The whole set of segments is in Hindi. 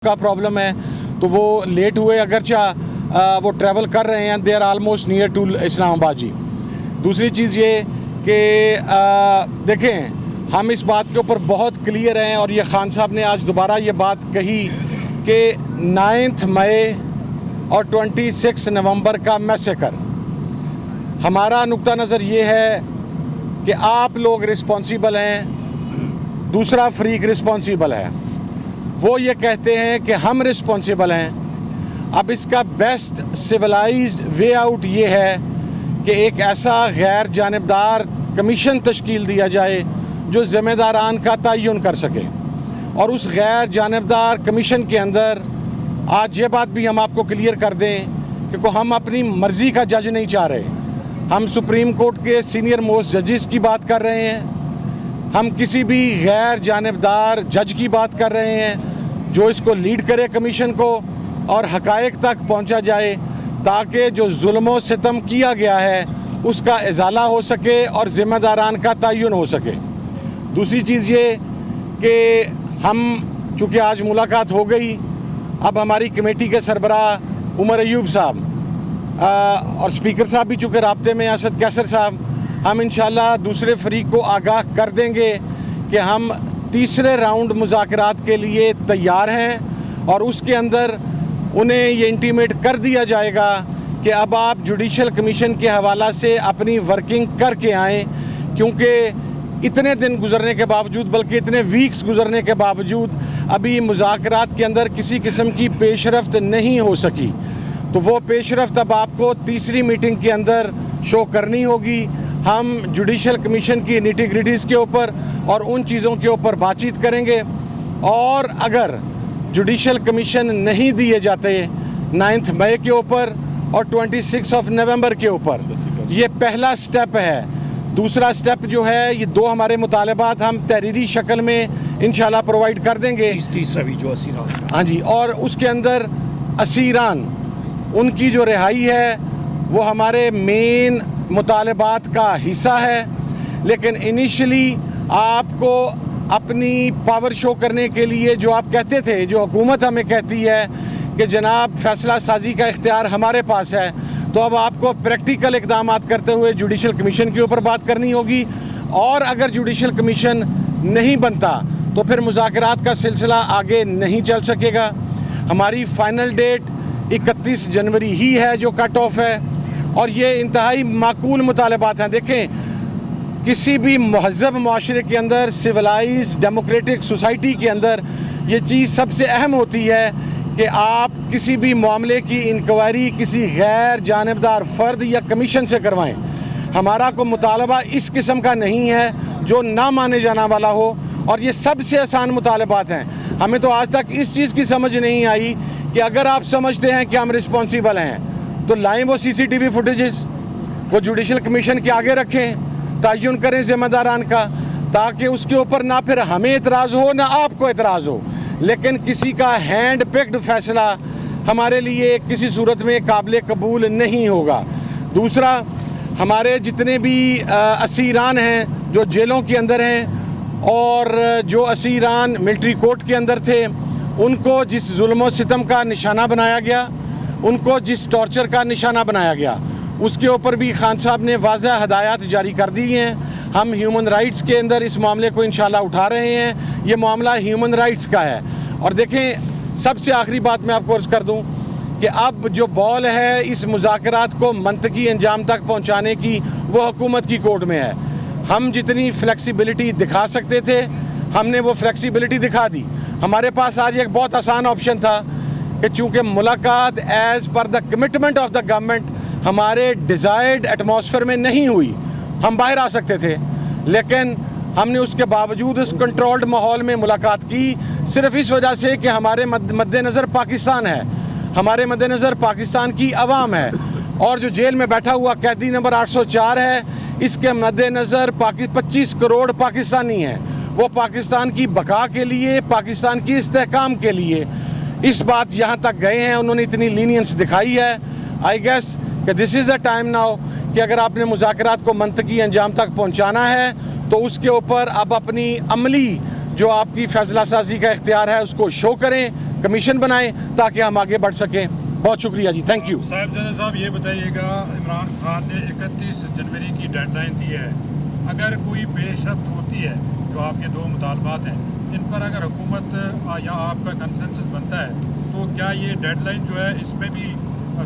का प्रॉब्लम है तो वो लेट हुए, अगरचा वो ट्रैवल कर रहे हैं, they are almost near to Islamabad जी। दूसरी चीज़ ये कि देखें, हम इस बात के ऊपर बहुत क्लियर हैं और ये खान साहब ने आज दोबारा ये बात कही कि 9 मई और 26 नवंबर का मैसेकर, हमारा नुक्ता नज़र ये है कि आप लोग रिस्पॉन्सिबल हैं, दूसरा फ्रीक रिस्पॉन्सिबल है। वो ये कहते हैं कि हम रिस्पॉन्सिबल हैं। अब इसका बेस्ट सिविलाइज्ड वे आउट ये है कि एक ऐसा गैर जानिबदार कमीशन तश्कील दिया जाए जो ज़िम्मेदारान का तयन कर सके, और उस गैर जानिबदार कमीशन के अंदर आज ये बात भी हम आपको क्लियर कर दें कि हम अपनी मर्ज़ी का जज नहीं चाह रहे। हम सुप्रीम कोर्ट के सीनियर मोस्ट जजेस की बात कर रहे हैं, हम किसी भी गैर जानिबदार जज की बात कर रहे हैं जो इसको लीड करे कमीशन को और हक़ाइक़ तक पहुंचा जाए, ताकि जो जुल्म व सितम किया गया है उसका इज़ाला हो सके और ज़िम्मेदारान का तयन हो सके। दूसरी चीज़ ये कि हम चूँकि आज मुलाकात हो गई, अब हमारी कमेटी के सरबराह उमर अयूब साहब और स्पीकर साहब भी चूँकि राब्ते में असद कैसर साहब, हम इंशाल्लाह दूसरे फरीक को आगाह कर देंगे कि हम तीसरे राउंड मुज़ाकरात के लिए तैयार हैं, और उसके अंदर उन्हें ये इंटीमेट कर दिया जाएगा कि अब आप जुडिशल कमीशन के हवाला से अपनी वर्किंग करके आएँ, क्योंकि इतने दिन गुजरने के बावजूद, बल्कि इतने वीक्स गुजरने के बावजूद अभी मुज़ाकरात के अंदर किसी किस्म की पेशरफ्त नहीं हो सकी। तो वो पेशरफ्त अब आपको तीसरी मीटिंग के अंदर शो करनी होगी। हम जुडिशल कमीशन की निटी-ग्रिटीज़ के ऊपर और उन चीज़ों के ऊपर बातचीत करेंगे, और अगर जुडिशल कमीशन नहीं दिए जाते 9 मई के ऊपर और 26 नवंबर के ऊपर, ये पहला स्टेप है। दूसरा स्टेप जो है, ये दो हमारे मुतालबात हम तहरीरी शक्ल में इंशाल्लाह प्रोवाइड कर देंगे। तीसरा भी जो असीरान, हाँ जी, और उसके अंदर असीरान उनकी जो रिहाई है वो हमारे मेन मुतालबात का हिस्सा है। लेकिन इनिशियली आपको अपनी पावर शो करने के लिए, जो आप कहते थे, जो हुकूमत हमें कहती है कि जनाब फैसला साजी का इख्तियार हमारे पास है, तो अब आपको प्रैक्टिकल इक़दाम करते हुए जुडिशल कमीशन के ऊपर बात करनी होगी। और अगर जुडिशल कमीशन नहीं बनता तो फिर मुज़ाकरात का सिलसिला आगे नहीं चल सकेगा। हमारी फ़ाइनल डेट 31 जनवरी ही है जो कट ऑफ है, और ये इंतहाई माकूल मुतालबात हैं। देखें, किसी भी महज़ब माशरे के अंदर, सिविलाइज्ड डेमोक्रेटिक सोसाइटी के अंदर ये चीज़ सबसे अहम होती है कि आप किसी भी मामले की इंक्वायरी किसी गैर जानिबदार फ़र्द या कमीशन से करवाएं। हमारा को मुतालबा इस किस्म का नहीं है जो ना माने जाने वाला हो, और ये सबसे आसान मुतालबात हैं। हमें तो आज तक इस चीज़ की समझ नहीं आई कि अगर आप समझते हैं कि हम रिस्पॉन्सिबल हैं तो लाएं वो CCTV फुटेजेस, वो जुडिशल कमीशन के आगे रखें, तयन करें ज़िम्मेदारान का, ताकि उसके ऊपर ना फिर हमें एतराज़ हो ना आपको एतराज़ हो। लेकिन किसी का हैंड पिक्ड फ़ैसला हमारे लिए किसी सूरत में काबिल कबूल नहीं होगा। दूसरा, हमारे जितने भी असीरान हैं जो जेलों के अंदर हैं, और जो असीरान मिलिट्री कोर्ट के अंदर थे, उनको जिस जुल्म व सितम का निशाना बनाया गया, उनको जिस टॉर्चर का निशाना बनाया गया, उसके ऊपर भी खान साहब ने वाज़ह हदायत जारी कर दी हैं। हम ह्यूमन राइट्स के अंदर इस मामले को इंशाल्लाह उठा रहे हैं। ये मामला ह्यूमन राइट्स का है। और देखें, सबसे आखिरी बात मैं आपको अर्ज़ कर दूं कि अब जो बॉल है इस मुज़ाकरात को मंतकी अंजाम तक पहुंचाने की, वो हुकूमत की कोर्ट में है। हम जितनी फ्लेक्सिबिलिटी दिखा सकते थे, हमने वो फ्लेक्सिबिलिटी दिखा दी। हमारे पास आज एक बहुत आसान ऑप्शन था कि चूँकि मुलाकात as per the commitment of the government हमारे डिज़ायर्ड एटमॉस्फेयर में नहीं हुई, हम बाहर आ सकते थे, लेकिन हमने उसके बावजूद उस कंट्रोल्ड माहौल में मुलाकात की, सिर्फ इस वजह से कि हमारे मद्देनज़र पाकिस्तान है, हमारे मद्देनज़र पाकिस्तान की आवाम है, और जो जेल में बैठा हुआ कैदी नंबर 804 है, इसके मद्देनज़र 25 करोड़ पाकिस्तानी हैं। वो पाकिस्तान की बका के लिए, पाकिस्तान की इस्तेहकाम के लिए इस बात यहाँ तक गए हैं, उन्होंने इतनी लीनियंस दिखाई है। आई गेस कि this is the time now कि अगर आपने मुज़ाकरात को मंतकी अंजाम तक पहुँचाना है तो उसके ऊपर अब अपनी अमली जो आपकी फैसला साजी का इख्तियार है उसको शो करें, कमीशन बनाएं ताकि हम आगे बढ़ सकें। बहुत शुक्रिया जी, थैंक यू। साहब ये बताइएगा, इमरान खान ने 31 जनवरी की डेडलाइन दी है, अगर कोई पेशरफ्त होती है जो आपके दो मुतालबात हैं इन पर अगर हुकूमत या आपका कंसेंसस बनता है तो क्या ये डेडलाइन जो है इसमें भी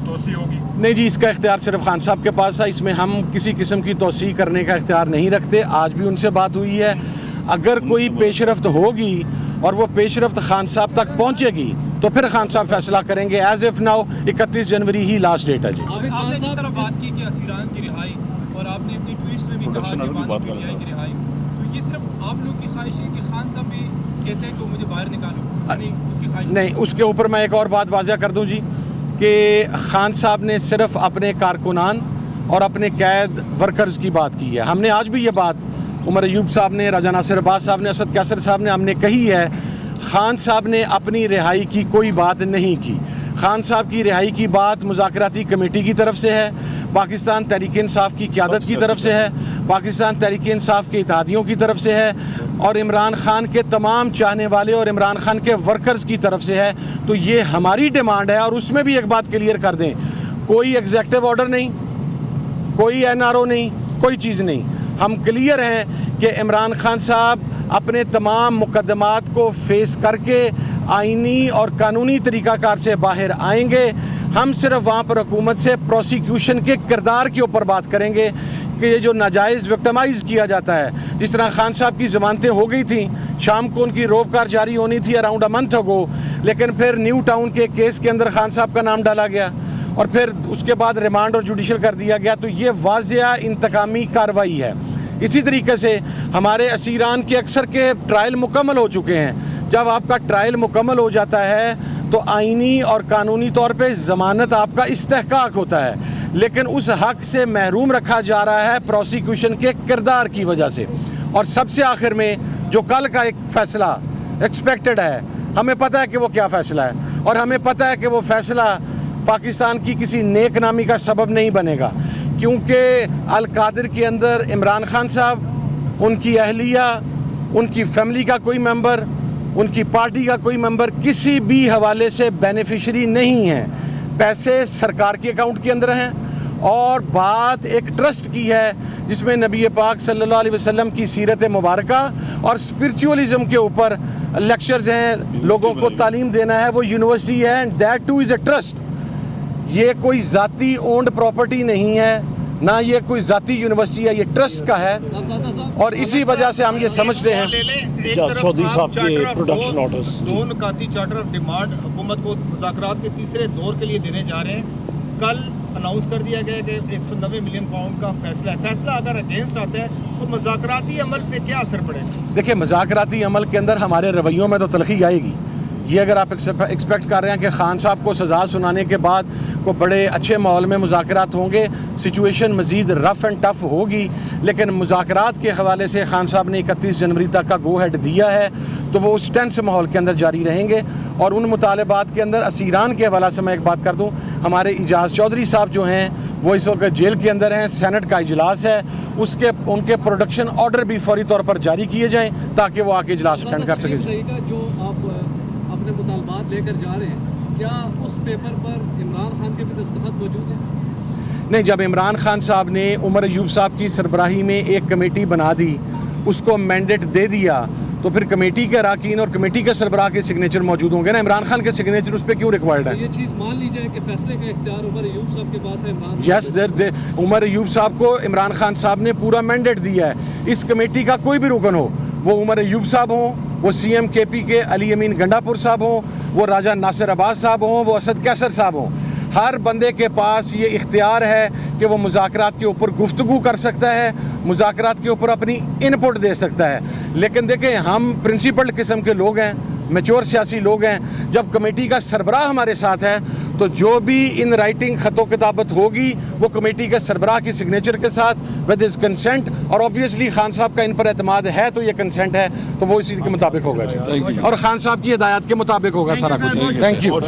तोसी होगी? नहीं जी, इसका इख्तियार सिर्फ खान साहब के पास है, इसमें हम किसी किस्म की तोसी करने का इख्तियार नहीं रखते। आज भी उनसे बात हुई है, अगर कोई पेशरफ्त होगी और वो पेशरफ्त खान साहब तक पहुँचेगी तो फिर खान साहब फैसला करेंगे। एज इफ नाउ 31 जनवरी ही लास्ट डेट है जी। आपने जिस तरह बात की कि असीरान की रिहाई और आपने अपनी ट्वीट्स में भी कहा कि पीटीआई की रिहाई, तो ये सिर्फ आप लोग की ख्वाहिश है कि खान साहब भी कहते हैं कि मुझे बाहर निकालो, उसकी ख्वाहिश नहीं, उसके ऊपर मैं एक और बात वाज़ह कर दूं जी कि खान साहब ने सिर्फ अपने कारकुनान और अपने कैद वर्कर्स की बात की है। हमने आज भी ये बात उमर अयूब साहब ने, राजा नासिर अब्बास साहब ने, असद कैसर साहब ने हमने कही है। खान साहब ने अपनी रिहाई की कोई बात नहीं की। खान साहब की रिहाई की बात मुज़ाकराती कमेटी की तरफ से है, पाकिस्तान तहरीक इंसाफ की क़यादत की तरफ से है, पाकिस्तान तहरीक इंसाफ के इत्तेहादियों की तरफ से है और इमरान खान के तमाम चाहने वाले और इमरान खान के वर्कर्स की तरफ से है। तो ये हमारी डिमांड है और उसमें भी एक बात क्लियर कर दें, कोई एग्जेक्टिव ऑर्डर नहीं, कोई एनआरओ नहीं, कोई चीज़ नहीं। हम क्लियर हैं कि इमरान खान साहब अपने तमाम मुकदमात को फेस करके आइनी और कानूनी तरीक़ाकार से बाहर आएंगे। हम सिर्फ वहाँ पर हुकूमत से प्रोसिक्यूशन के किरदार के ऊपर बात करेंगे कि ये जो नाजायज़ विक्टिमाइज़ किया जाता है, जिस तरह खान साहब की ज़मानतें हो गई थी, शाम को उनकी रोबकार जारी होनी थी अराउंड अ मंथ अगो, लेकिन फिर न्यू टाउन के केस के अंदर खान साहब का नाम डाला गया और फिर उसके बाद रिमांड और जुडिशल कर दिया गया। तो ये वाज़िया इंतकामी कार्रवाई है। इसी तरीके से हमारे असीरान के अक्सर के ट्रायल मुकम्मल हो चुके हैं। जब आपका ट्रायल मुकम्मल हो जाता है तो आइनी और कानूनी तौर पे ज़मानत आपका इस्तेहकाक होता है, लेकिन उस हक़ से महरूम रखा जा रहा है प्रोसिक्यूशन के किरदार की वजह से। और सबसे आखिर में जो कल का एक फ़ैसला एक्सपेक्टेड है, हमें पता है कि वो क्या फ़ैसला है और हमें पता है कि वो फ़ैसला पाकिस्तान की किसी नेक नामी का सबब नहीं बनेगा, क्योंकि अल-कादिर के अंदर इमरान खान साहब, उनकी अहलिया, उनकी फैमिली का कोई मेंबर, उनकी पार्टी का कोई मेंबर किसी भी हवाले से बेनिफिशरी नहीं है। पैसे सरकार के अकाउंट के अंदर हैं और बात एक ट्रस्ट की है जिसमें नबी पाक सल्लल्लाहु अलैहि वसल्लम की सीरत मुबारका और स्पिरिचुअलिज्म के ऊपर लेक्चर्स हैं, लोगों को तालीम देना है, वो यूनिवर्सिटी है and that two is a trust. ये कोई ज़ाती ओन्ड प्रॉपर्टी नहीं है, ना ये कोई ज़ाती यूनिवर्सिटी है, ये ट्रस्ट का है और इसी वजह से हम ये समझते हैं। चौधरी साहब के प्रोडक्शन ऑर्डर्स, दो नुकाती चार्टर ऑफ डिमांड हुकूमत को मुज़ाकरात के तीसरे दौर के लिए देने जा रहे हैं। कल अनाउंस कर दिया गया कि 190 मिलियन पाउंड का फैसला है। फैसला अगर अगेंस्ट आता है तो मुज़ाकराती अमल पे क्या असर पड़ेगा? देखिए, मुज़ाकराती अमल के अंदर हमारे रवैयों में तो तलखी आएगी। ये अगर आप एक्सपेक्ट कर रहे हैं कि खान साहब को सज़ा सुनाने के बाद को बड़े अच्छे माहौल में मुज़ाकरात होंगे, सिचुएशन मज़ीद रफ़ एंड टफ़ होगी, लेकिन मुज़ाकरात के हवाले से खान साहब ने 31 जनवरी तक का गो हेड दिया है, तो वो उस टेंस माहौल के अंदर जारी रहेंगे। और उन मुतालबात के अंदर असीरान के हवाले से मैं एक बात कर दूँ, हमारे इजाज़ चौधरी साहब जो हैं वो इस वक्त जेल के अंदर हैं, सेनेट का इजलास है, उनके प्रोडक्शन ऑर्डर भी फौरी तौर पर जारी किए जाएँ ताकि वो आके इजलास अटेंड कर सकें। जो आप अपने मुतालबात लेकर जा रहे हैं, क्या उस पेपर पर इमरान खान के भी दस्तखत मौजूद है? नहीं, जब इमरान खान साहब ने उमर अयूब साहब की सरबराही में एक कमेटी बना दी, उसको मैंडेट दे दिया, तो फिर कमेटी के अरकान और कमेटी के सरबराह के सिग्नेचर मौजूद होंगे ना। इमरान खान के सिग्नेचर उस पर क्यों रिक्वायर्ड है? ये चीज़ मान ली जाए कि फैसले का इख्तियार उमर अयूब साहब के पास है। यस, उमर अयूब साहब को इमरान खान साहब ने पूरा मैंडेट दिया है। इस कमेटी का कोई भी रुकन हो, वो उमर अयूब साहब हों, वो CM KP के अली अमीन गंडापुर साहब हों, वो राजा नासिर अब्बास साहब हों, वो असद कैसर साहब हों, हर बंदे के पास ये इख्तियार है कि वो मुज़ाकरात के ऊपर गुफ्तगू कर सकता है, मुज़ाकरात के ऊपर अपनी इनपुट दे सकता है। लेकिन देखें, हम प्रिंसिपल्ड किस्म के लोग हैं, मैच्योर सियासी लोग हैं। जब कमेटी का सरबराह हमारे साथ है तो जो भी इन राइटिंग ख़तो किताबत होगी वो कमेटी के सरबराह की सिग्नेचर के साथ विद हिज कंसेंट, और ऑब्वियसली खान साहब का इन पर एतमाद है तो ये कंसेंट है, तो वो इसी के मुताबिक होगा जी, और खान साहब की हिदायत के मुताबिक होगा सारा कुछ। Thank you.